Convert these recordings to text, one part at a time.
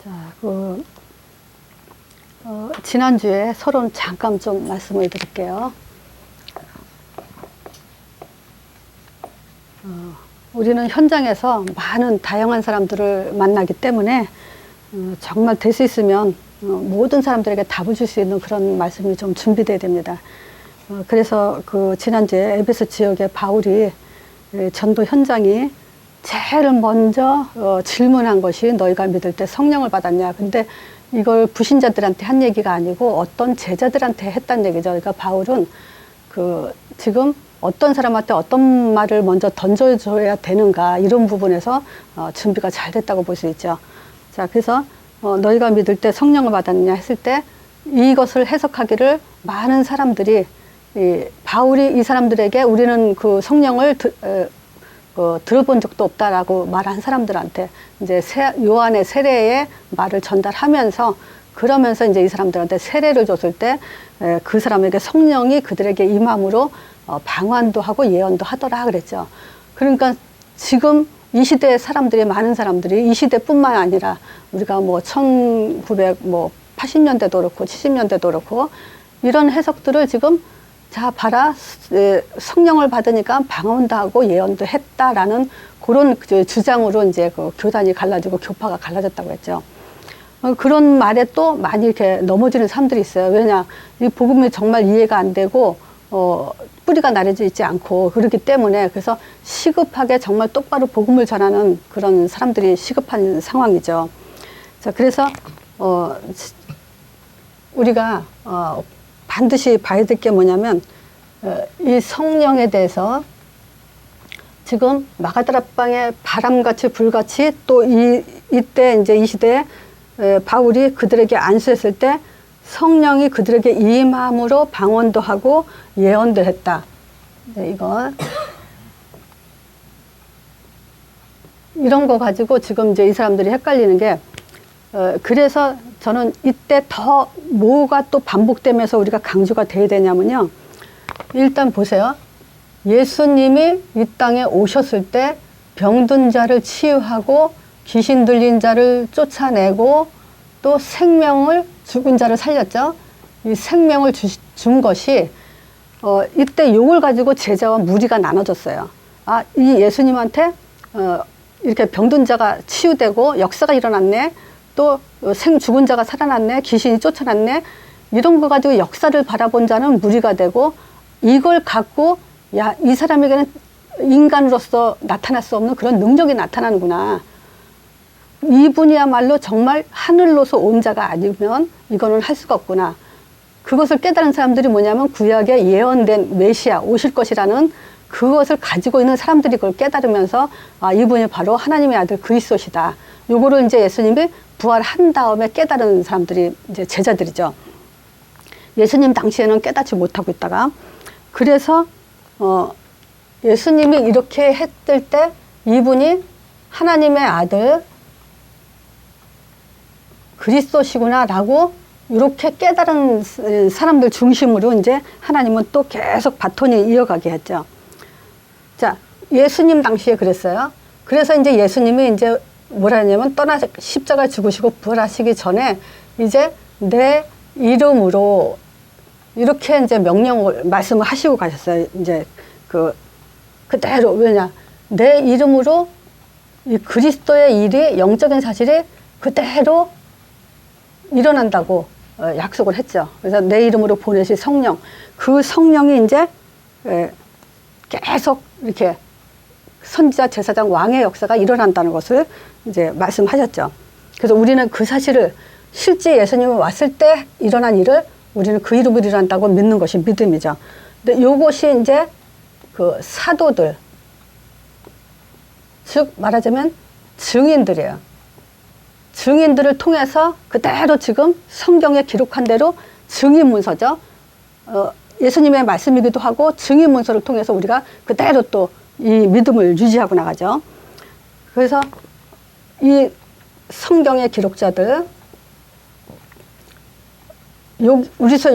자, 지난주에 서론 잠깐 좀 말씀을 드릴게요. 우리는 현장에서 많은 다양한 사람들을 만나기 때문에 정말 될 수 있으면 모든 사람들에게 답을 줄 수 있는 그런 말씀이 좀 준비돼야 됩니다. 그래서 지난주에 에베소 지역의 바울이 전도 현장이 제일 먼저 질문한 것이 너희가 믿을 때 성령을 받았냐. 근데 이걸 불신자들한테 한 얘기가 아니고 어떤 제자들한테 했단 얘기죠. 그러니까 바울은 지금 어떤 사람한테 어떤 말을 먼저 던져줘야 되는가 이런 부분에서 준비가 잘 됐다고 볼 수 있죠. 자, 그래서 너희가 믿을 때 성령을 받았느냐 했을 때 이것을 해석하기를 많은 사람들이 바울이 이 사람들에게 우리는 그 성령을 들어본 적도 없다라고 말한 사람들한테 이제 요한의 세례의 말을 전달하면서 그러면서 이제 이 사람들한테 세례를 줬을 때 그 사람에게 성령이 그들에게 임함으로 방언도 하고 예언도 하더라 그랬죠. 그러니까 지금 이 시대의 사람들이 많은 사람들이 이 시대뿐만 아니라 우리가 뭐 1980년대도 그렇고 70년대도 그렇고 이런 해석들을 지금 자 봐라 성령을 받으니까 방언도 하고 예언도 했다라는 그런 주장으로 이제 교단이 갈라지고 교파가 갈라졌다고 했죠. 그런 말에 또 많이 이렇게 넘어지는 사람들이 있어요. 왜냐 이 복음이 정말 이해가 안 되고 뿌리가 나려져 있지 않고 그렇기 때문에 그래서 시급하게 정말 똑바로 복음을 전하는 그런 사람들이 시급한 상황이죠. 자, 그래서 우리가 반드시 봐야 될 게 뭐냐면 이 성령에 대해서 지금 마가다락방에 바람같이 불같이 또 이때 이제 이 시대에 바울이 그들에게 안수했을 때 성령이 그들에게 임함으로 방언도 하고 예언도 했다. 네, 이거 이런 거 가지고 지금 이제 이 사람들이 헷갈리는 게 그래서 저는 이때 더 뭐가 또 반복되면서 우리가 강조가 돼야 되냐면요. 일단 보세요. 예수님이 이 땅에 오셨을 때 병든 자를 치유하고 귀신 들린 자를 쫓아내고 또 생명을 죽은 자를 살렸죠. 이 생명을 준 것이 이때 요걸 가지고 제자와 무리가 나눠졌어요. 아, 이 예수님한테 이렇게 병든 자가 치유되고 역사가 일어났네. 또 죽은 자가 살아났네. 귀신이 쫓아났네. 이런 거 가지고 역사를 바라본 자는 무리가 되고 이걸 갖고 야, 이 사람에게는 인간으로서 나타날 수 없는 그런 능력이 나타나는구나. 이분이야말로 정말 하늘로서 온 자가 아니면 이거는 할 수가 없구나. 그것을 깨달은 사람들이 뭐냐면 구약에 예언된 메시아 오실 것이라는 그것을 가지고 있는 사람들이 그걸 깨달으면서 아, 이분이 바로 하나님의 아들 그리스도시다. 요거를 이제 예수님이 부활한 다음에 깨달은 사람들이 이제 제자들이죠. 예수님 당시에는 깨닫지 못하고 있다가 그래서 예수님이 이렇게 했을 때 이분이 하나님의 아들 그리스도시구나 라고 이렇게 깨달은 사람들 중심으로 이제 하나님은 또 계속 바톤이 이어가게 했죠. 자, 예수님 당시에 그랬어요. 그래서 이제 예수님이 이제 뭐라 했냐면 십자가에 죽으시고 부활하시기 전에 이제 내 이름으로 이렇게 이제 말씀을 하시고 가셨어요. 이제 그대로 왜냐 내 이름으로 이 그리스도의 일이 영적인 사실이 그대로 일어난다고 약속을 했죠. 그래서 내 이름으로 보내실 성령, 그 성령이 이제 계속 이렇게 선지자, 제사장, 왕의 역사가 일어난다는 것을 이제 말씀하셨죠. 그래서 우리는 그 사실을 실제 예수님이 왔을 때 일어난 일을 우리는 그 이름으로 일어난다고 믿는 것이 믿음이죠. 근데 요것이 이제 그 사도들, 즉 말하자면 증인들이에요. 증인들을 통해서 그대로 지금 성경에 기록한 대로 증인 문서죠. 예수님의 말씀이기도 하고 증인 문서를 통해서 우리가 그대로 또 이 믿음을 유지하고 나가죠. 그래서 이 성경의 기록자들 여기서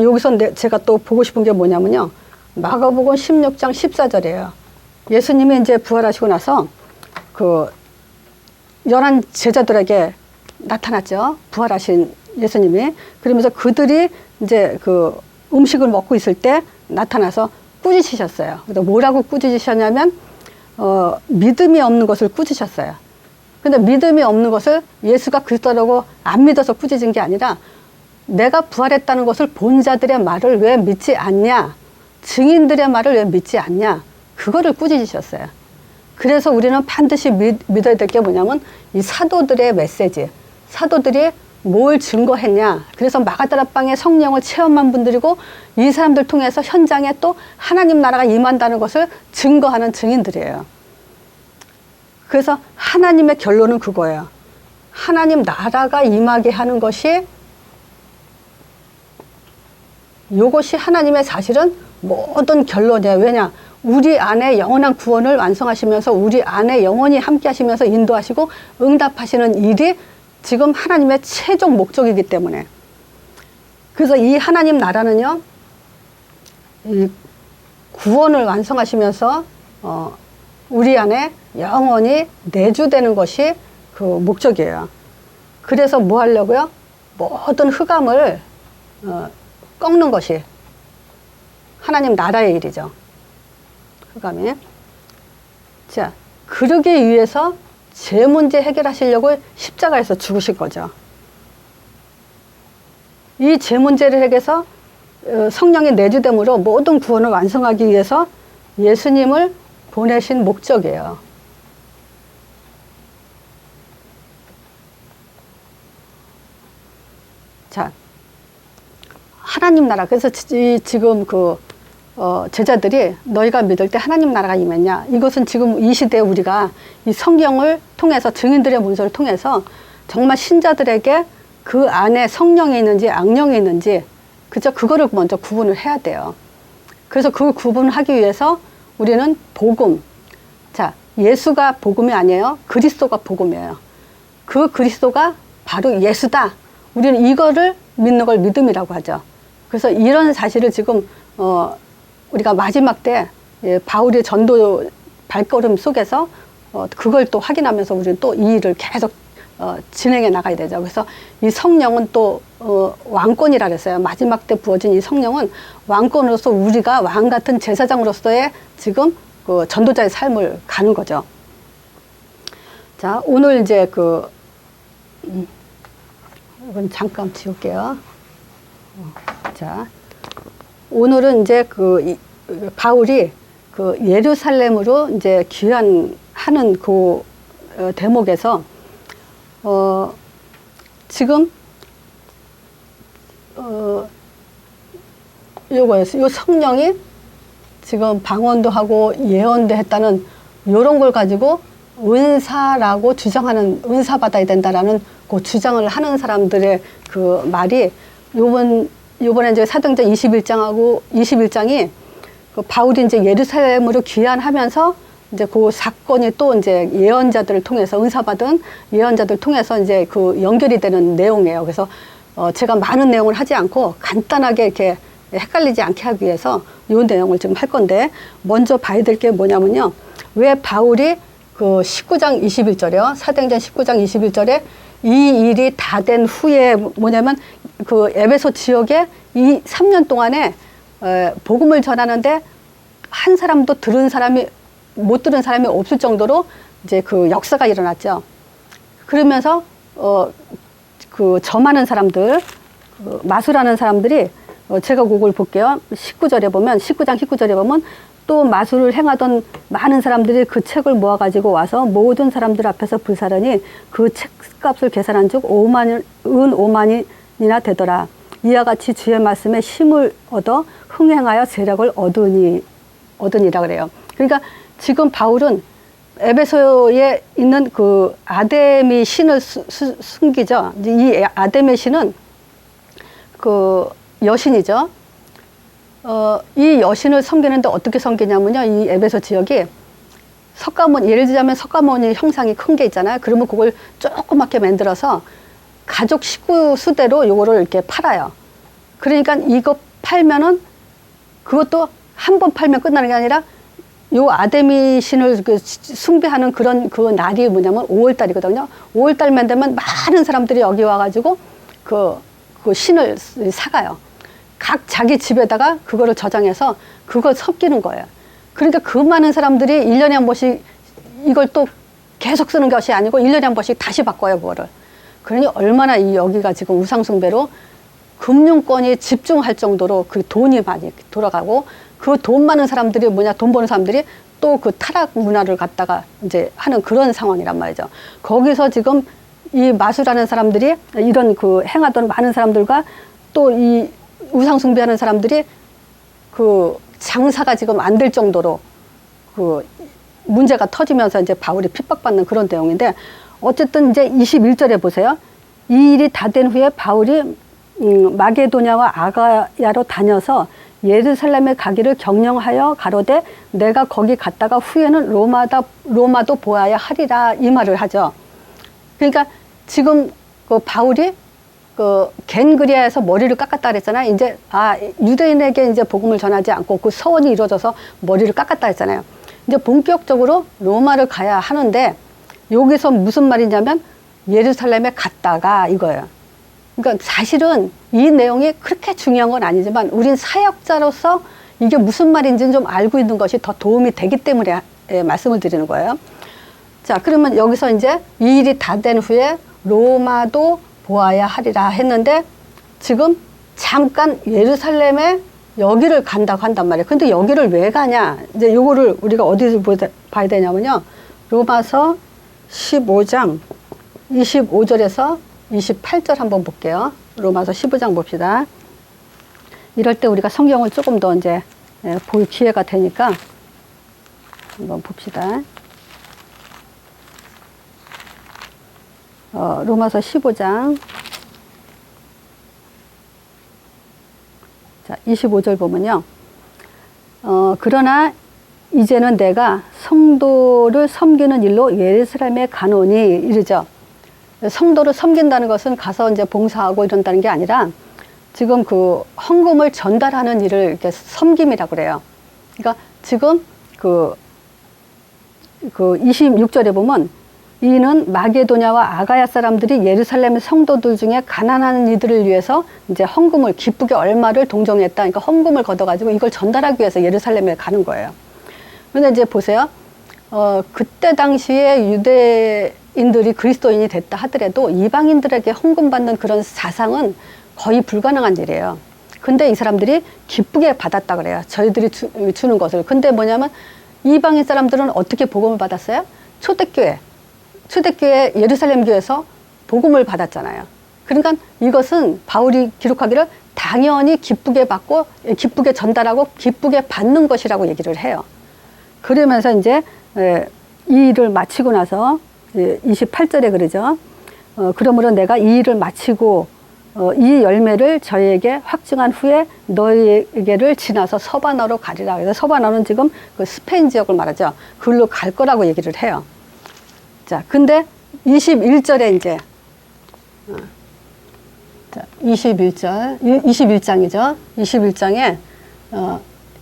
제가 또 보고 싶은 게 뭐냐면요. 마가복음 16장 14절이에요. 예수님이 이제 부활하시고 나서 11 제자들에게 나타났죠. 부활하신 예수님이. 그러면서 그들이 이제 그 음식을 먹고 있을 때 나타나서 꾸짖으셨어요. 그래서 뭐라고 꾸짖으셨냐면 믿음이 없는 것을 꾸짖으셨어요. 근데 믿음이 없는 것을 예수가 그리스도라고 안 믿어서 꾸짖은 게 아니라 내가 부활했다는 것을 본 자들의 말을 왜 믿지 않냐, 증인들의 말을 왜 믿지 않냐, 그거를 꾸짖으셨어요. 그래서 우리는 반드시 믿어야 될 게 뭐냐면 이 사도들의 메시지, 사도들이 뭘 증거했냐. 그래서 마가다락방에 성령을 체험한 분들이고 이 사람들 통해서 현장에 또 하나님 나라가 임한다는 것을 증거하는 증인들이에요. 그래서 하나님의 결론은 그거예요. 하나님 나라가 임하게 하는 것이, 이것이 하나님의 사실은 모든 결론이에요. 왜냐? 우리 안에 영원한 구원을 완성하시면서 우리 안에 영원히 함께 하시면서 인도하시고 응답하시는 일이 지금 하나님의 최종 목적이기 때문에. 그래서 이 하나님 나라는요, 이 구원을 완성하시면서 우리 안에 영원히 내주되는 것이 그 목적이에요. 그래서 뭐 하려고요? 모든 흑암을 꺾는 것이 하나님 나라의 일이죠. 흑암이. 자, 그러기 위해서 제 문제 해결하시려고 십자가에서 죽으신 거죠. 이 제 문제를 해결해서 성령의 내주됨으로 모든 구원을 완성하기 위해서 예수님을 보내신 목적이에요. 자, 하나님 나라. 그래서 지금 제자들이 너희가 믿을 때 하나님 나라가 임했냐. 이것은 지금 이 시대에 우리가 이 성경을 통해서 증인들의 문서를 통해서 정말 신자들에게 그 안에 성령이 있는지 악령이 있는지, 그죠? 그거를 먼저 구분을 해야 돼요. 그래서 그 구분을 하기 위해서 우리는 복음. 자, 예수가 복음이 아니에요. 그리스도가 복음이에요. 그 그리스도가 바로 예수다. 우리는 이거를 믿는 걸 믿음이라고 하죠. 그래서 이런 사실을 지금 우리가 마지막 때 바울의 전도 발걸음 속에서 그걸 또 확인하면서 우리는 또 이 일을 계속 진행해 나가야 되죠. 그래서 이 성령은 또 왕권이라 그랬어요. 마지막 때 부어진 이 성령은 왕권으로서 우리가 왕 같은 제사장으로서의 지금 그 전도자의 삶을 가는 거죠. 자, 오늘 이제 이건 잠깐 지울게요. 자, 오늘은 이제 바울이 예루살렘으로 이제 귀환하는 그 대목에서 지금 요거였어요. 요 성령이 지금 방언도 하고 예언도 했다는 요런 걸 가지고 은사라고 주장하는, 은사 받아야 된다라는 그 주장을 하는 사람들의 그 말이 요번에 이제 사도행전 21장이 그 바울이 이제 예루살렘으로 귀환하면서 이제 그 사건이 또 이제 예언자들을 통해서, 은사받은 예언자들을 통해서 이제 그 연결이 되는 내용이에요. 그래서 제가 많은 내용을 하지 않고 간단하게 이렇게 헷갈리지 않게 하기 위해서 이 내용을 지금 할 건데, 먼저 봐야 될 게 뭐냐면요. 왜 바울이 그 19장 21절이요. 사도행전 19장 21절에 이 일이 다 된 후에 뭐냐면 그 에베소 지역에 이 3년 동안에 복음을 전하는데 한 사람도 못 들은 사람이 없을 정도로 이제 그 역사가 일어났죠. 그러면서 그 점하는 사람들, 마술하는 사람들이 제가 그걸 볼게요. 19장 19절에 보면 또 마술을 행하던 많은 사람들이 그 책을 모아가지고 와서 모든 사람들 앞에서 불사르니 그 책값을 계산한 즉 5만이나 되더라. 이와 같이 주의 말씀에 힘을 얻어 흥행하여 세력을 얻으니라 그래요. 그러니까 지금 바울은 에베소에 있는 그 아데미 신을 숨기죠. 이 아데미 신은 그 여신이죠. 이 여신을 섬기는데 어떻게 섬기냐면요. 이 에베소 지역이 석가모니, 예를 들자면 석가모니 형상이 큰 게 있잖아요. 그러면 그걸 조그맣게 만들어서 가족 식구 수대로 요거를 이렇게 팔아요. 그러니까 이거 팔면은 그것도 한 번 팔면 끝나는 게 아니라 요 아데미 신을 숭배하는 그런 그 날이 뭐냐면 5월 달이거든요. 5월 달만 되면 많은 사람들이 여기 와가지고 그 신을 사가요. 각 자기 집에다가 그거를 저장해서 그걸 섬기는 거예요. 그러니까 그 많은 사람들이 1년에 한 번씩 이걸 또 계속 쓰는 것이 아니고 1년에 한 번씩 다시 바꿔요, 그거를. 그러니 얼마나 이 여기가 지금 우상숭배로 금융권이 집중할 정도로 그 돈이 많이 돌아가고 그 돈 많은 사람들이 뭐냐, 돈 버는 사람들이 또 그 타락 문화를 갖다가 이제 하는 그런 상황이란 말이죠. 거기서 지금 이 마술하는 사람들이 이런 그 행하던 많은 사람들과 또 이 우상숭배하는 사람들이 그 장사가 지금 안 될 정도로 그 문제가 터지면서 이제 바울이 핍박받는 그런 내용인데 어쨌든 이제 21절에 보세요. 이 일이 다 된 후에 바울이 마게도냐와 아가야로 다녀서 예루살렘에 가기를 경영하여 가로되 내가 거기 갔다가 후에는 로마도 보아야 하리라 이 말을 하죠. 그러니까 지금 그 바울이 그 겐그리아에서 머리를 깎았다 그랬잖아요. 이제 유대인에게 이제 복음을 전하지 않고 그 서원이 이루어져서 머리를 깎았다 했잖아요. 이제 본격적으로 로마를 가야 하는데 여기서 무슨 말이냐면 예루살렘에 갔다가 이거예요. 그러니까 사실은 이 내용이 그렇게 중요한 건 아니지만 우린 사역자로서 이게 무슨 말인지는 좀 알고 있는 것이 더 도움이 되기 때문에 말씀을 드리는 거예요. 자, 그러면 여기서 이제 이 일이 다 된 후에 로마도 보아야 하리라 했는데 지금 잠깐 예루살렘에 여기를 간다고 한단 말이에요. 근데 여기를 왜 가냐? 이제 요거를 우리가 어디서 봐야 되냐면요. 로마서 15장 25절에서 28절 한번 볼게요. 로마서 15장 봅시다. 이럴 때 우리가 성경을 조금 더 이제 볼 기회가 되니까 한번 봅시다. 로마서 15장 자 25절 보면요. 그러나 이제는 내가 성도를 섬기는 일로 예루살렘에 가노니 이르죠. 성도를 섬긴다는 것은 가서 이제 봉사하고 이런다는 게 아니라 지금 그 헌금을 전달하는 일을 이렇게 섬김이라고 그래요. 그러니까 지금 그 26절에 보면 이는 마게도냐와 아가야 사람들이 예루살렘 성도들 중에 가난한 이들을 위해서 이제 헌금을 기쁘게 얼마를 동정했다. 그러니까 헌금을 걷어가지고 이걸 전달하기 위해서 예루살렘에 가는 거예요. 근데 이제 보세요. 그때 당시에 유대인들이 그리스도인이 됐다 하더라도 이방인들에게 헌금 받는 그런 사상은 거의 불가능한 일이에요. 근데 이 사람들이 기쁘게 받았다 그래요. 저희들이 주는 것을. 근데 뭐냐면 이방인 사람들은 어떻게 복음을 받았어요? 초대교회 예루살렘 교회에서 복음을 받았잖아요. 그러니까 이것은 바울이 기록하기를 당연히 기쁘게 받고 기쁘게 전달하고 기쁘게 받는 것이라고 얘기를 해요. 그러면서 이제 이 일을 마치고 나서 28절에 그러죠. 그러므로 내가 이 일을 마치고 이 열매를 저희에게 확증한 후에 너희에게를 지나서 서바나로 가리라. 그래서 서바나는 지금 그 스페인 지역을 말하죠. 그걸로 갈 거라고 얘기를 해요. 자, 근데 21절에 이제 21장이죠. 21장에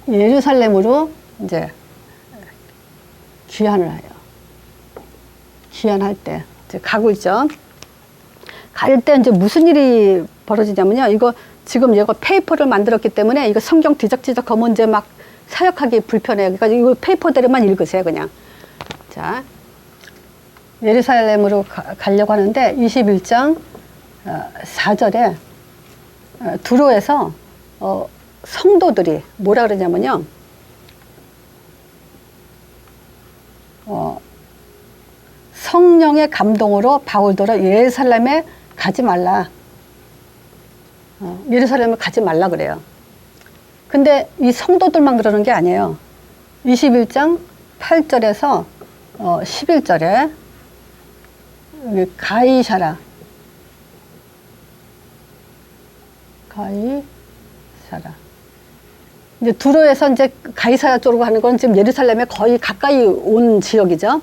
예루살렘으로 이제 귀환을 해요. 귀환할 때 이제 가고 있죠. 갈 때 이제 무슨 일이 벌어지냐면요. 이거 지금 얘가 페이퍼를 만들었기 때문에 이거 성경 뒤적뒤적하면 이제 막 사역하기 불편해요. 그러니까 이거 페이퍼대로만 읽으세요, 그냥. 자, 예루살렘으로 가려고 하는데 21장 4절에 두로에서 성도들이 뭐라 그러냐면요. 성령의 감동으로 바울더러 예루살렘에 가지 말라. 예루살렘에 가지 말라 그래요. 근데 이 성도들만 그러는 게 아니에요. 21장 8절에서 11절에 가이사라. 이제 두로에서 이제 가이사라 쪽으로 가는 건 지금 예루살렘에 거의 가까이 온 지역이죠.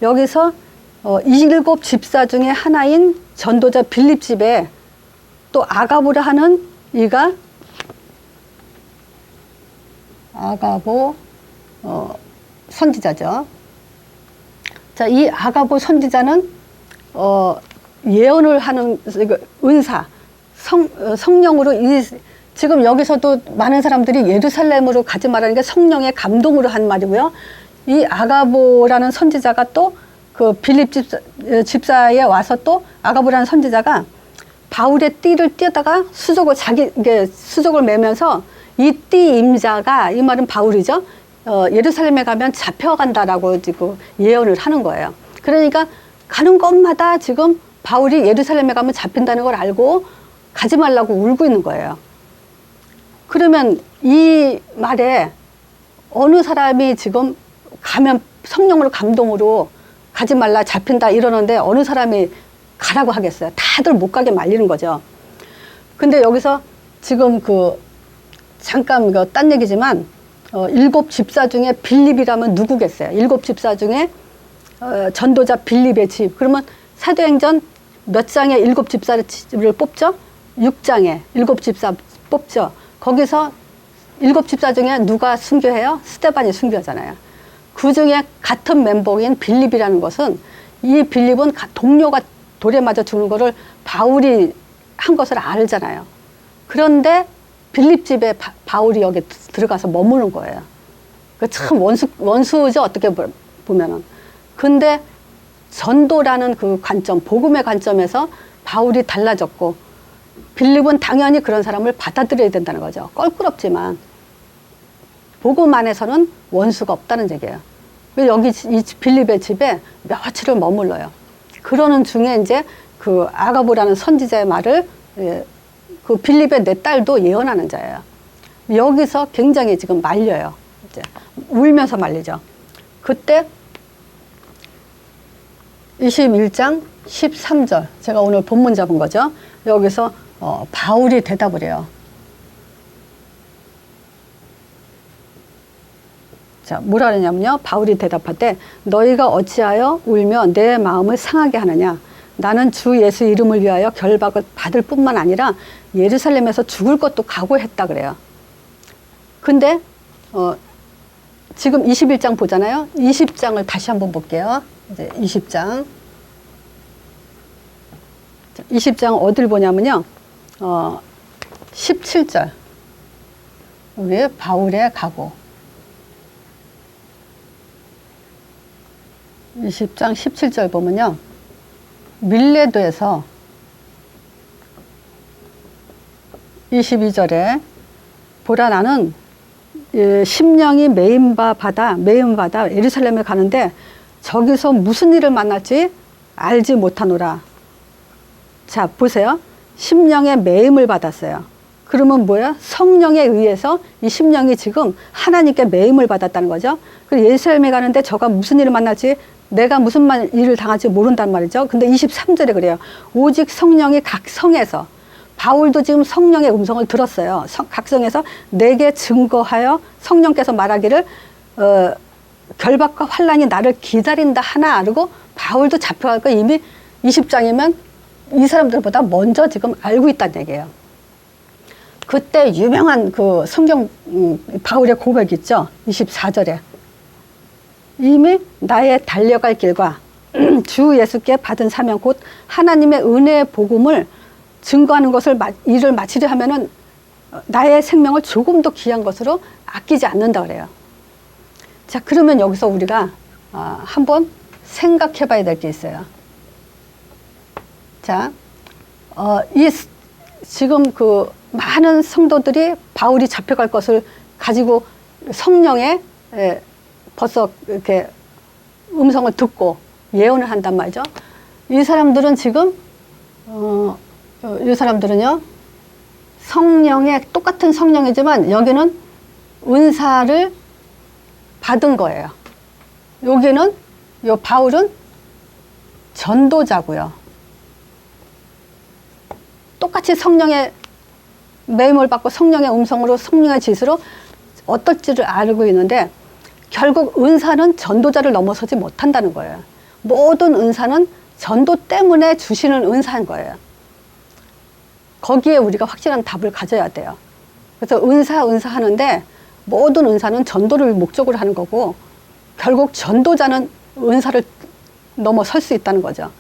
여기서 7 집사 중에 하나인 전도자 빌립 집에 또 아가보라 하는 이가 아가보 선지자죠. 자, 이 아가보 선지자는 예언을 하는 은사, 성령으로 지금 여기서도 많은 사람들이 예루살렘으로 가지 말라는 게 성령의 감동으로 한 말이고요. 이 아가보라는 선지자가 또 그 빌립 집사에 와서 또 아가보라는 선지자가 바울의 띠를 띄다가 수족을 매면서 이 띠 임자가, 이 말은 바울이죠. 예루살렘에 가면 잡혀간다라고 지금 예언을 하는 거예요. 그러니까 가는 곳마다 지금 바울이 예루살렘에 가면 잡힌다는 걸 알고 가지 말라고 울고 있는 거예요. 그러면 이 말에 어느 사람이 지금 가면 성령으로 감동으로 가지 말라, 잡힌다 이러는데 어느 사람이 가라고 하겠어요. 다들 못 가게 말리는 거죠. 근데 여기서 지금 잠깐 딴 얘기지만 7 집사 중에 빌립이라면 누구겠어요? 7 집사 중에 전도자 빌립의 집. 그러면 사도행전 몇 장에 7 집사를 뽑죠? 6장에 7 집사 뽑죠. 거기서 7 집사 중에 누가 순교해요? 스데반이 순교하잖아요. 그 중에 같은 멤버인 빌립이라는 것은, 이 빌립은 동료가 돌에 맞아 죽는 거를 바울이 한 것을 알잖아요. 그런데 빌립 집에 바울이 여기 들어가서 머무는 거예요. 참 원수죠, 어떻게 보면은. 근데 전도라는 그 관점, 복음의 관점에서 바울이 달라졌고, 빌립은 당연히 그런 사람을 받아들여야 된다는 거죠. 껄끄럽지만 복음 안에서는 원수가 없다는 얘기예요. 여기 이 빌립의 집에 며칠을 머물러요. 그러는 중에 이제 그 아가보라는 선지자의 말을 그 빌립의 내 딸도 예언하는 자예요. 여기서 굉장히 지금 말려요. 이제 울면서 말리죠. 그때 21장 13절, 제가 오늘 본문 잡은 거죠. 여기서 바울이 대답을 해요. 자, 뭐라 그러냐면요. 바울이 대답할 때, 너희가 어찌하여 울며 내 마음을 상하게 하느냐. 나는 주 예수 이름을 위하여 결박을 받을 뿐만 아니라 예루살렘에서 죽을 것도 각오했다 그래요. 근데 지금 21장 보잖아요. 20장을 다시 한번 볼게요. 이제 20장. 20장 어딜 보냐면요. 17절. 우리 바울의 각오. 20장 17절 보면요. 밀레도에서 22절에 보라, 나는 심령이 메인받아 예루살렘에 가는데 저기서 무슨 일을 만날지 알지 못하노라. 자, 보세요. 심령의 매임을 받았어요. 그러면 뭐야? 성령에 의해서 이 심령이 지금 하나님께 매임을 받았다는 거죠. 그리고 예루살렘에 가는데 저가 무슨 일을 만날지, 내가 무슨 일을 당할지 모른단 말이죠. 근데 23절에 그래요. 오직 성령이 각 성에서, 바울도 지금 성령의 음성을 들었어요. 각 성에서 내게 증거하여 성령께서 말하기를 결박과 환란이 나를 기다린다 하나. 그리고 바울도 잡혀갈 거 이미 20장이면 이 사람들보다 먼저 지금 알고 있다는 얘기예요. 그때 유명한 그 성경 바울의 고백 있죠. 24절에 이미 나의 달려갈 길과 주 예수께 받은 사명 곧 하나님의 은혜의 복음을 증거하는 일을 마치려 하면은 나의 생명을 조금 더 귀한 것으로 아끼지 않는다 그래요. 자, 그러면 여기서 우리가 한번 생각해 봐야 될 게 있어요. 자, 지금 그 많은 성도들이 바울이 잡혀갈 것을 가지고 성령의 벌써 이렇게 음성을 듣고 예언을 한단 말이죠. 이 사람들은 지금 이 사람들은요, 성령의 똑같은 성령이지만 여기는 은사를 받은 거예요. 여기는 요 바울은 전도자고요. 똑같이 성령의 매임을 받고 성령의 음성으로, 성령의 지시로 어떨지를 알고 있는데 결국 은사는 전도자를 넘어서지 못한다는 거예요. 모든 은사는 전도 때문에 주시는 은사인 거예요. 거기에 우리가 확실한 답을 가져야 돼요. 그래서 은사 하는데 모든 은사는 전도를 목적으로 하는 거고, 결국 전도자는 은사를 넘어설 수 있다는 거죠.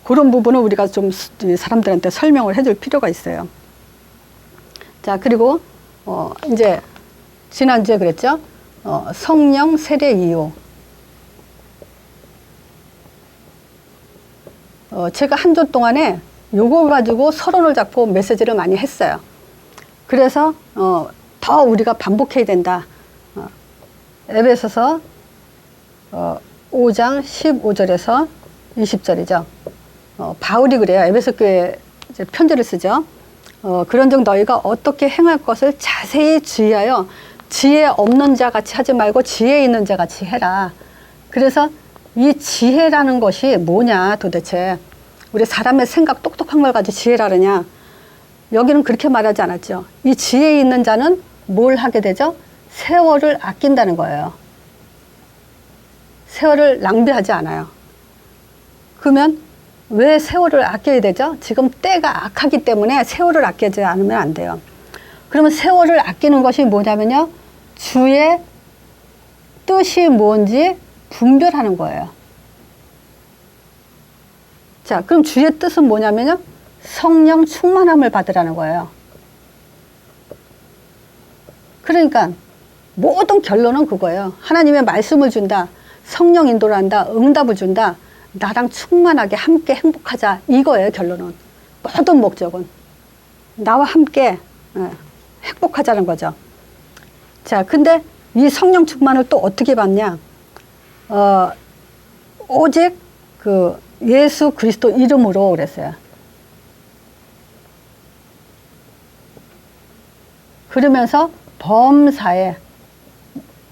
그런 부분을 우리가 좀 사람들한테 설명을 해줄 필요가 있어요. 자, 그리고 이제 지난주에 그랬죠. 성령 세례 이유. 제가 한 주 동안에 요거 가지고 서론을 잡고 메시지를 많이 했어요. 그래서 더 우리가 반복해야 된다. 에베소서 5장 15절에서 20절이죠. 바울이 그래요. 에베소 교회에 이제 편지를 쓰죠. 그런즉 너희가 어떻게 행할 것을 자세히 주의하여 지혜 없는 자 같이 하지 말고 지혜 있는 자 같이 해라. 그래서 이 지혜라는 것이 뭐냐 도대체. 우리 사람의 생각 똑똑한 걸 가지고 지혜라 그러냐. 여기는 그렇게 말하지 않았죠. 이 지혜 있는 자는 뭘 하게 되죠? 세월을 아낀다는 거예요. 세월을 낭비하지 않아요. 그러면 왜 세월을 아껴야 되죠? 지금 때가 악하기 때문에 세월을 아끼지 않으면 안 돼요. 그러면 세월을 아끼는 것이 뭐냐면요. 주의 뜻이 뭔지 분별하는 거예요. 자, 그럼 주의 뜻은 뭐냐면요. 성령 충만함을 받으라는 거예요. 그러니까 모든 결론은 그거예요. 하나님의 말씀을 준다. 성령 인도를 한다. 응답을 준다. 나랑 충만하게 함께 행복하자. 이거예요, 결론은. 모든 목적은. 나와 함께 행복하자는 거죠. 자, 근데 이 성령 충만을 또 어떻게 받냐? 오직 그 예수 그리스도 이름으로 그랬어요. 그러면서 범사에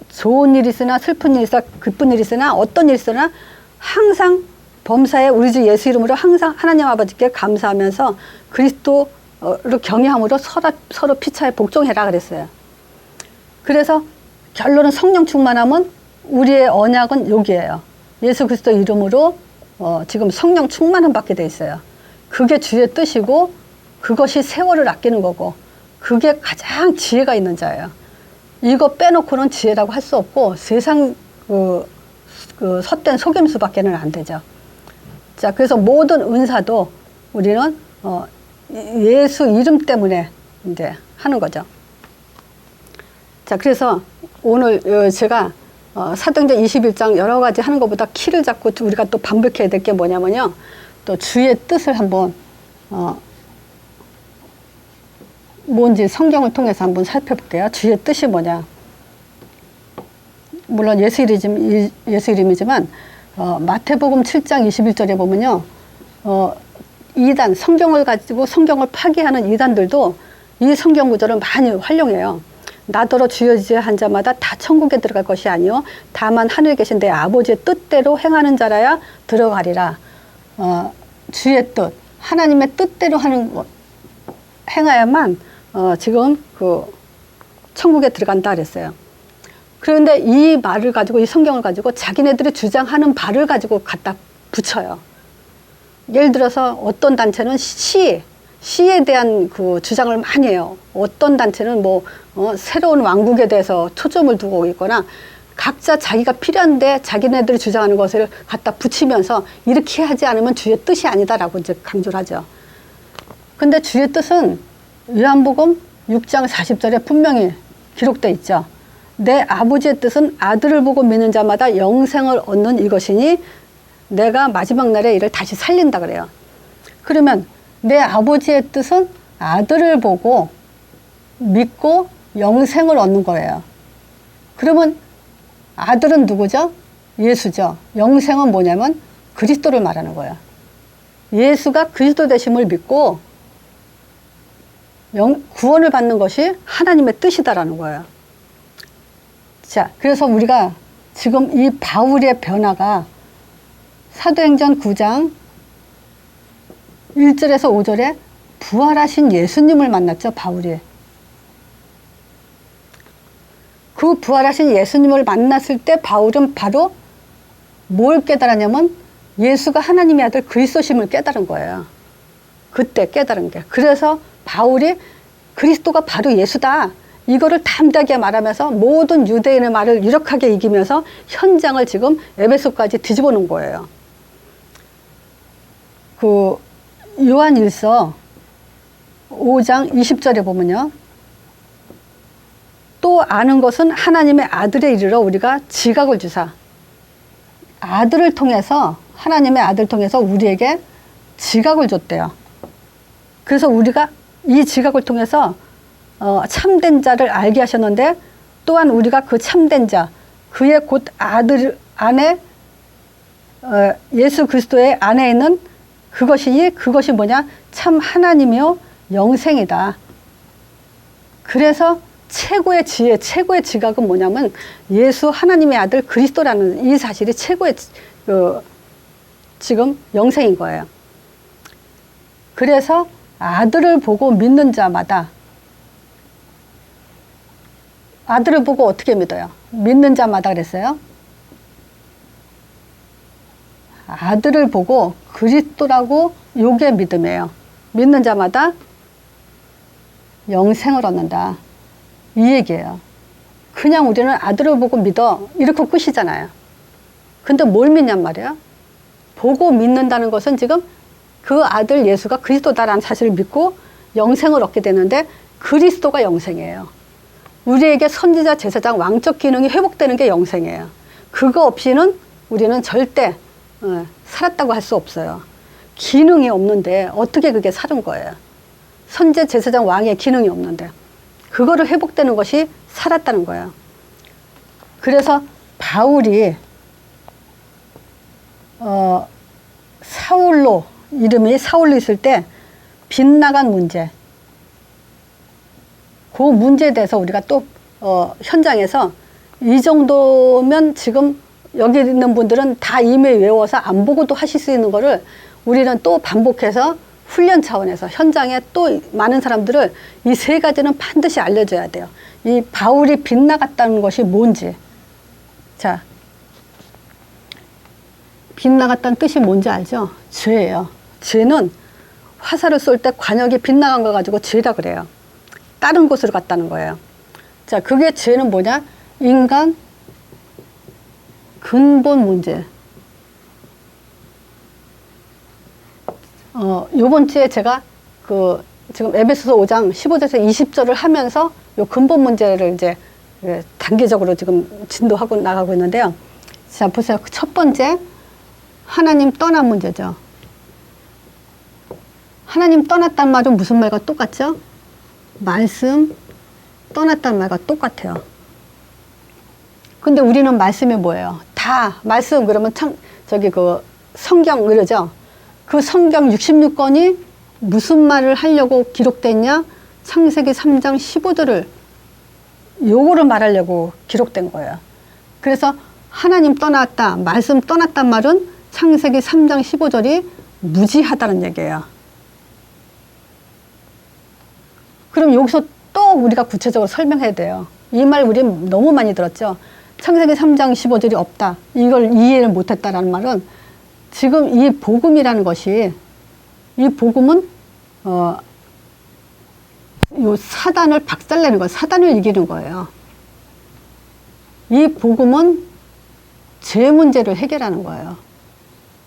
좋은 일이 있으나 슬픈 일이 있으나 기쁜 일이 있으나 어떤 일이 있으나 항상 범사에 우리 주 예수 이름으로 항상 하나님 아버지께 감사하면서 그리스도를 경외함으로 서로 피차에 복종해라 그랬어요. 그래서 결론은 성령 충만함은 우리의 언약은 여기에요. 예수 그리스도 이름으로 지금 성령 충만함 받게 돼 있어요. 그게 주의 뜻이고 그것이 세월을 아끼는 거고 그게 가장 지혜가 있는 자예요. 이거 빼놓고는 지혜라고 할 수 없고 세상 그 헛된 속임수밖에는 안 되죠. 자, 그래서 모든 은사도 우리는 예수 이름 때문에 이제 하는 거죠. 자, 그래서 오늘 제가 사도행전 21장 여러 가지 하는 것보다 키를 잡고 우리가 또 반복해야 될 게 뭐냐면요. 또 주의 뜻을 한번 뭔지 성경을 통해서 한번 살펴볼게요. 주의 뜻이 뭐냐. 물론 예수 이름이지만 마태복음 7장 21절에 보면요. 이단, 성경을 가지고 성경을 파기하는 이단들도 이 성경 구절을 많이 활용해요. 나더러 주여 주여 한 자마다 다 천국에 들어갈 것이 아니요 다만 하늘에 계신 내 아버지의 뜻대로 행하는 자라야 들어가리라. 주의 뜻, 하나님의 뜻대로 하는 것 행해야만 지금 그 천국에 들어간다 그랬어요. 그런데 이 말을 가지고 이 성경을 가지고 자기네들이 주장하는 바를 가지고 갖다 붙여요. 예를 들어서 어떤 단체는 시에 대한 그 주장을 많이 해요. 어떤 단체는 새로운 왕국에 대해서 초점을 두고 있거나 각자 자기가 필요한데 자기네들이 주장하는 것을 갖다 붙이면서 이렇게 하지 않으면 주의 뜻이 아니다라고 이제 강조를 하죠. 근데 주의 뜻은 요한복음 6장 40절에 분명히 기록되어 있죠. 내 아버지의 뜻은 아들을 보고 믿는 자마다 영생을 얻는 이것이니 내가 마지막 날에 이를 다시 살린다 그래요. 그러면 내 아버지의 뜻은 아들을 보고 믿고 영생을 얻는 거예요. 그러면 아들은 누구죠? 예수죠. 영생은 뭐냐면 그리스도를 말하는 거예요. 예수가 그리스도 되심을 믿고 구원을 받는 것이 하나님의 뜻이다라는 거예요. 자, 그래서 우리가 지금 이 바울의 변화가 사도행전 9장 1절에서 5절에 부활하신 예수님을 만났죠, 바울이. 그 부활하신 예수님을 만났을 때 바울은 바로 뭘 깨달았냐면 예수가 하나님의 아들 그리스도심을 깨달은 거예요. 그때 깨달은 게. 그래서 바울이 그리스도가 바로 예수다. 이거를 담대하게 말하면서 모든 유대인의 말을 유력하게 이기면서 현장을 지금 에베소까지 뒤집어 놓은 거예요. 그 요한일서 5장 20절에 보면요. 또 아는 것은 하나님의 아들에 이르러 우리가 지각을 주사. 아들을 통해서, 하나님의 아들 통해서 우리에게 지각을 줬대요. 그래서 우리가 이 지각을 통해서 참된 자를 알게 하셨는데, 또한 우리가 그 참된 자, 그의 곧 아들 안에 예수 그리스도의 안에 있는 그것이 뭐냐? 참 하나님이요 영생이다. 그래서 최고의 지혜, 최고의 지각은 뭐냐면 예수 하나님의 아들 그리스도라는 이 사실이 최고의 지금 영생인 거예요. 그래서 아들을 보고 믿는 자마다, 아들을 보고 어떻게 믿어요? 믿는 자마다 그랬어요. 아들을 보고 그리스도라고, 요게 믿음이에요. 믿는 자마다 영생을 얻는다. 이 얘기예요. 그냥 우리는 아들을 보고 믿어 이렇게 끝이잖아요. 근데 뭘 믿냔 말이야. 보고 믿는다는 것은 지금 그 아들 예수가 그리스도다라는 사실을 믿고 영생을 얻게 되는데, 그리스도가 영생이에요. 우리에게 선지자, 제사장, 왕적 기능이 회복되는 게 영생이에요. 그거 없이는 우리는 절대 살았다고 할 수 없어요. 기능이 없는데 어떻게 그게 살은 거예요. 선지, 제사장, 왕의 기능이 없는데 그거를 회복되는 것이 살았다는 거예요. 그래서 바울이 사울로, 이름이 사울로 있을 때 빗나간 문제, 그 문제에 대해서 우리가 또 현장에서 이 정도면 지금 여기 있는 분들은 다 이미 외워서 안 보고도 하실 수 있는 거를 우리는 또 반복해서 훈련 차원에서 현장에 또 많은 사람들을 이 세 가지는 반드시 알려줘야 돼요. 이 바울이 빗나갔다는 것이 뭔지. 자, 빗나갔다는 뜻이 뭔지 알죠? 죄예요. 죄는 화살을 쏠 때 관역이 빗나간 거 가지고 죄라 그래요. 다른 곳으로 갔다는 거예요. 자, 그게 죄는 뭐냐? 인간 근본 문제. 요번 주에 제가 지금 에베소서 5장 15절에서 20절을 하면서 요 근본 문제를 이제 단계적으로 지금 진도하고 나가고 있는데요. 자, 보세요. 첫 번째, 하나님 떠난 문제죠. 하나님 떠났단 말은 무슨 말과 똑같죠? 말씀 떠났단 말과 똑같아요. 근데 우리는 말씀이 뭐예요? 다 말씀 그러면 성경 그러죠? 그 성경 66권이 무슨 말을 하려고 기록됐냐? 창세기 3장 15절을 요거를 말하려고 기록된 거예요. 그래서 하나님 떠났다, 말씀 떠났단 말은 창세기 3장 15절이 무지하다는 얘기예요. 그럼 여기서 또 우리가 구체적으로 설명해야 돼요. 이 말 우리 너무 많이 들었죠. 창세기 3장 15절이 없다. 이걸 이해를 못했다라는 말은 지금 이 복음이라는 것이, 이 복음은 요 사단을 박살내는 거예요. 사단을 이기는 거예요. 이 복음은 죄 문제를 해결하는 거예요.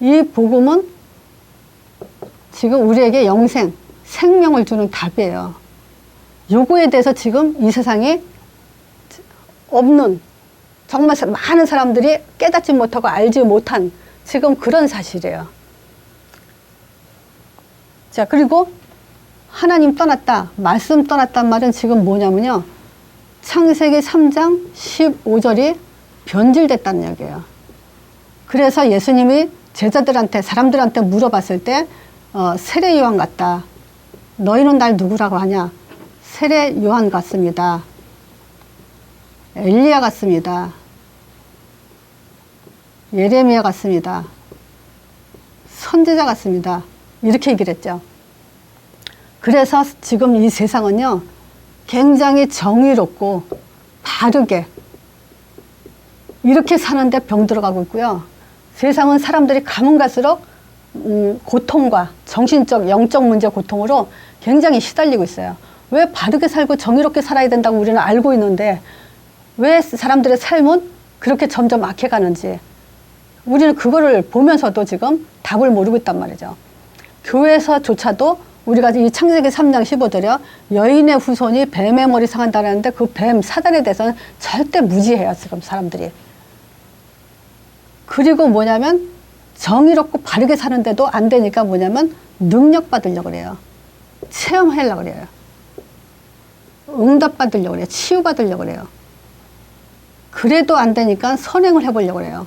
이 복음은 지금 우리에게 영생, 생명을 주는 답이에요. 요거에 대해서 지금 이 세상에 없는, 정말 많은 사람들이 깨닫지 못하고 알지 못한 지금 그런 사실이에요. 자, 그리고 하나님 떠났다, 말씀 떠났단 말은 지금 뭐냐면요. 창세기 3장 15절이 변질됐다는 얘기예요. 그래서 예수님이 제자들한테, 사람들한테 물어봤을 때 세례 요한 같다. 너희는 날 누구라고 하냐? 세례 요한 같습니다. 엘리야 같습니다. 예레미야 같습니다. 선지자 같습니다. 이렇게 얘기를 했죠. 그래서 지금 이 세상은요, 굉장히 정의롭고 바르게 이렇게 사는데 병들어가고 있고요. 세상은 사람들이 가면 갈수록 고통과 정신적, 영적 문제 고통으로 굉장히 시달리고 있어요. 왜 바르게 살고 정의롭게 살아야 된다고 우리는 알고 있는데 왜 사람들의 삶은 그렇게 점점 악해가는지 우리는 그거를 보면서도 지금 답을 모르고 있단 말이죠. 교회에서조차도 우리가 이 창세기 3장 15절이요. 여인의 후손이 뱀의 머리 상한다는데 그 뱀 사단에 대해서는 절대 무지해요. 지금 사람들이. 그리고 뭐냐면 정의롭고 바르게 사는데도 안 되니까 뭐냐면 능력 받으려고 그래요. 체험하려고 그래요. 응답 받으려고 그래요. 치유 받으려고 그래요. 그래도 안 되니까 선행을 해보려고 그래요.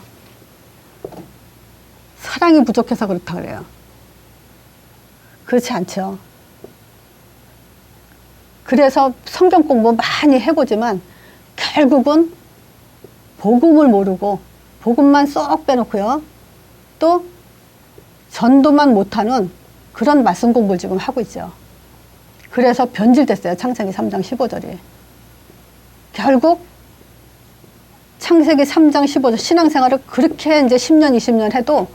사랑이 부족해서 그렇다 그래요. 그렇지 않죠. 그래서 성경 공부 많이 해보지만 결국은 복음을 모르고 복음만 쏙 빼놓고요. 또 전도만 못하는 그런 말씀 공부를 지금 하고 있죠. 그래서 변질됐어요. 창세기 3장 15절이. 결국 창세기 3장 15절 신앙생활을 그렇게 이제 10년, 20년 해도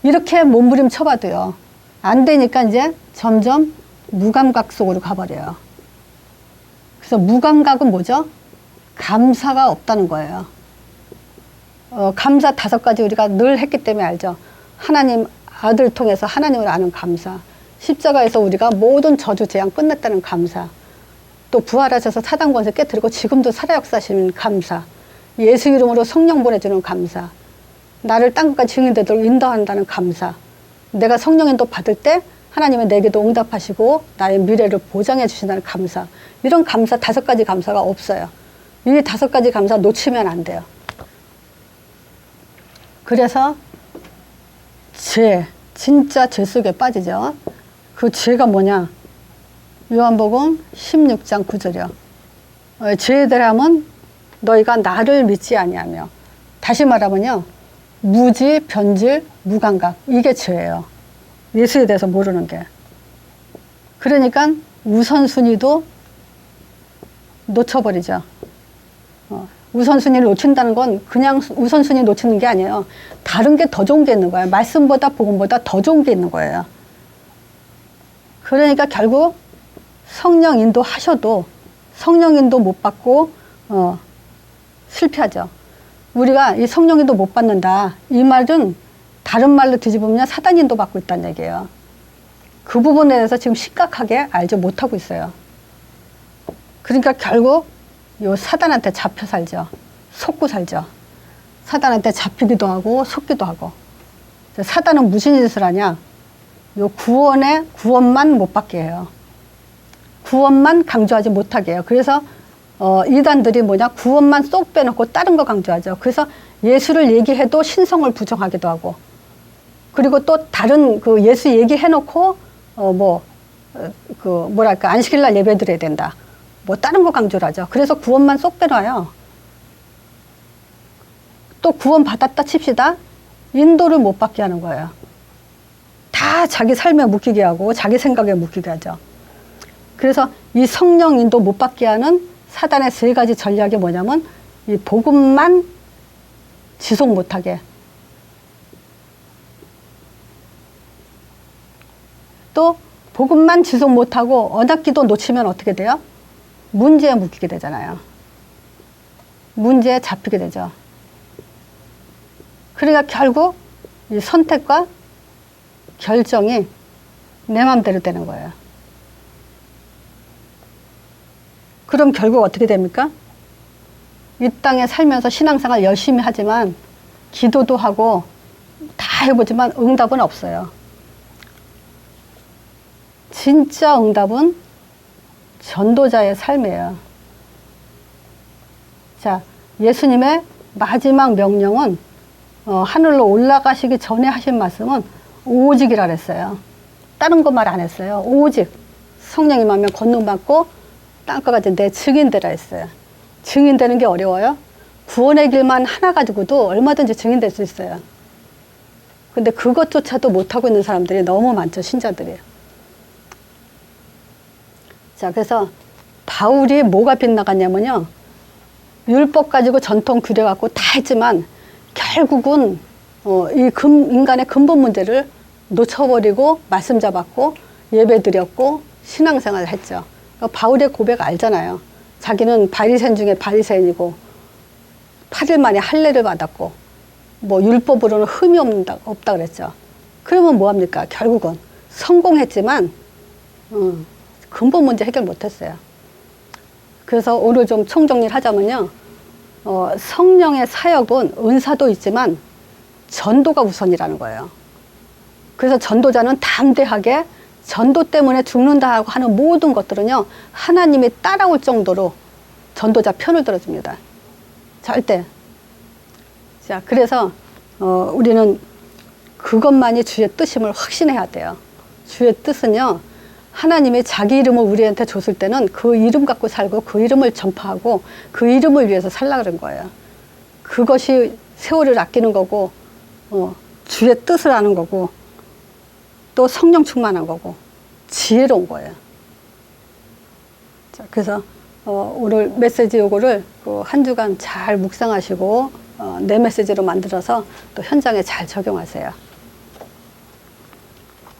이렇게 몸부림 쳐봐도요. 안 되니까 이제 점점 무감각 속으로 가버려요. 그래서 무감각은 뭐죠? 감사가 없다는 거예요. 감사 5가지 우리가 늘 했기 때문에 알죠. 하나님 아들 통해서 하나님을 아는 감사. 십자가에서 우리가 모든 저주 재앙 끝냈다는 감사. 또 부활하셔서 사단 권세 깨뜨리고 지금도 살아 역사하시는 감사. 예수 이름으로 성령 보내주는 감사. 나를 땅끝까지 증인되도록 인도한다는 감사. 내가 성령 인도 받을 때 하나님은 내게도 응답하시고 나의 미래를 보장해 주신다는 감사. 이런 감사 5가지 감사가 없어요. 이 5가지 감사 놓치면 안 돼요. 그래서 진짜 죄 속에 빠지죠. 그 죄가 뭐냐? 요한복음 16장 9절이요. 죄에 대함은 너희가 나를 믿지 아니하며. 다시 말하면요. 무지, 변질, 무감각. 이게 죄예요. 예수에 대해서 모르는 게. 그러니까 우선순위도 놓쳐버리죠. 우선순위를 놓친다는 건 그냥 우선순위 놓치는 게 아니에요. 다른 게 더 좋은 게 있는 거예요. 말씀보다 복음보다 더 좋은 게 있는 거예요. 그러니까 결국 성령 인도하셔도 성령 인도 못 받고 실패하죠. 우리가 이 성령 인도 못 받는다. 이 말은 다른 말로 뒤집으면 사단 인도 받고 있다는 얘기예요. 그 부분에 대해서 지금 심각하게 알지 못하고 있어요. 그러니까 결국 요 사단한테 잡혀 살죠. 속고 살죠. 사단한테 잡히기도 하고 속기도 하고. 사단은 무슨 짓을 하냐? 요 구원만 못 받게 해요. 구원만 강조하지 못하게 해요. 그래서 이단들이 뭐냐? 구원만 쏙 빼놓고 다른 거 강조하죠. 그래서 예수를 얘기해도 신성을 부정하기도 하고, 그리고 또 다른 그 예수 얘기해놓고 뭐랄까 안식일날 예배드려야 된다. 뭐 다른 거 강조를 하죠. 그래서 구원만 쏙 빼놔요. 또 구원 받았다 칩시다. 인도를 못 받게 하는 거예요. 다 자기 삶에 묶이게 하고 자기 생각에 묶이게 하죠. 그래서 이 성령 인도 못 받게 하는 사단의 3가지 전략이 뭐냐면 이 복음만 지속 못하게, 또 복음만 지속 못하고 언약기도 놓치면 어떻게 돼요? 문제에 묶이게 되잖아요. 문제에 잡히게 되죠. 그러니까 결국 이 선택과 결정이 내 마음대로 되는 거예요. 그럼 결국 어떻게 됩니까? 이 땅에 살면서 신앙생활 열심히 하지만 기도도 하고 다 해보지만 응답은 없어요. 진짜 응답은 전도자의 삶이에요. 자, 예수님의 마지막 명령은 하늘로 올라가시기 전에 하신 말씀은 오직이라 그랬어요. 다른 거 말 안 했어요. 오직 성령이 임하면 권능받고 땅끝까지 내 증인 되라 했어요. 증인 되는 게 어려워요? 구원의 길만 하나 가지고도 얼마든지 증인 될 수 있어요. 근데 그것조차도 못하고 있는 사람들이 너무 많죠. 신자들이. 자, 그래서 바울이 뭐가 빗나갔냐면요. 율법 가지고 전통 규례 갖고 다 했지만 결국은 인간의 근본 문제를 놓쳐버리고 말씀 잡았고 예배 드렸고 신앙생활을 했죠. 바울의 고백 알잖아요. 자기는 바리새인 중에 바리새인이고 8일 만에 할례를 받았고 뭐 율법으로는 흠이 없다 그랬죠. 그러면 뭐합니까? 결국은 성공했지만 근본 문제 해결 못했어요. 그래서 오늘 좀 총정리를 하자면요. 성령의 사역은 은사도 있지만 전도가 우선이라는 거예요. 그래서 전도자는 담대하게 전도 때문에 죽는다고 하는 모든 것들은요, 하나님이 따라올 정도로 전도자 편을 들어줍니다. 절대. 자, 그래서 우리는 그것만이 주의 뜻임을 확신해야 돼요. 주의 뜻은요, 하나님이 자기 이름을 우리한테 줬을 때는 그 이름 갖고 살고 그 이름을 전파하고 그 이름을 위해서 살라 그런 거예요. 그것이 세월을 아끼는 거고, 주의 뜻을 아는 거고, 또 성령 충만한 거고, 지혜로운 거예요. 자, 그래서 오늘 메시지 요거를 한 주간 잘 묵상하시고 내 메시지로 만들어서 또 현장에 잘 적용하세요.